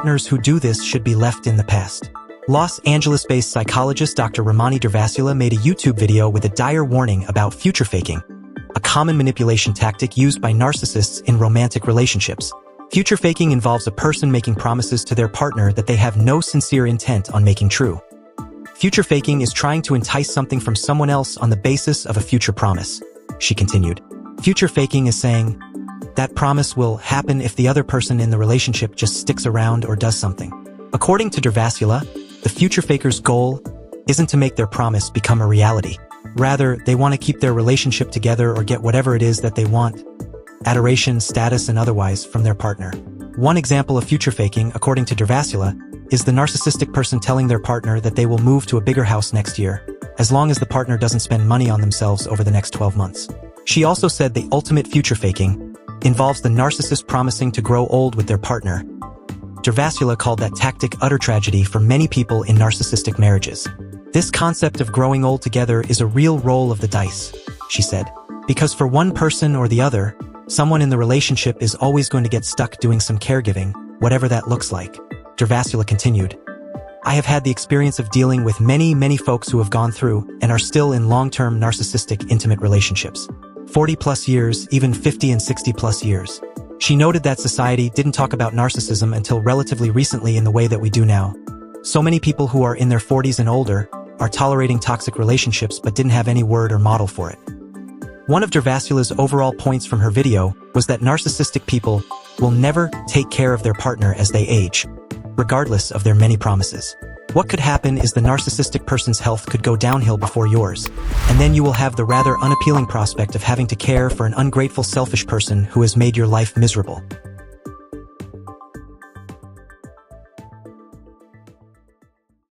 partners who do this should be left in the past. Los Angeles-based psychologist Dr. Ramani Durvasula made a YouTube video with a dire warning about future faking, a common manipulation tactic used by narcissists in romantic relationships. Future faking involves a person making promises to their partner that they have no sincere intent on making true. Future faking is trying to entice something from someone else on the basis of a future promise, she continued. Future faking is saying, that promise will happen if the other person in the relationship just sticks around or does something. According to Durvasula, the future faker's goal isn't to make their promise become a reality. Rather, they want to keep their relationship together or get whatever it is that they want, adoration, status, and otherwise, from their partner. One example of future faking, according to Durvasula, is the narcissistic person telling their partner that they will move to a bigger house next year, as long as the partner doesn't spend money on themselves over the next 12 months. She also said the ultimate future faking involves the narcissist promising to grow old with their partner. Durvasula called that tactic utter tragedy for many people in narcissistic marriages. This concept of growing old together is a real roll of the dice, she said, because for one person or the other, someone in the relationship is always going to get stuck doing some caregiving, whatever that looks like. Durvasula continued, I have had the experience of dealing with many folks who have gone through and are still in long-term narcissistic intimate relationships. 40+ years, even 50 and 60+ years. She noted that society didn't talk about narcissism until relatively recently in the way that we do now. So many people who are in their 40s and older are tolerating toxic relationships but didn't have any word or model for it. One of Durvasula's overall points from her video was that narcissistic people will never take care of their partner as they age, regardless of their many promises. What could happen is the narcissistic person's health could go downhill before yours, and then you will have the rather unappealing prospect of having to care for an ungrateful, selfish person who has made your life miserable.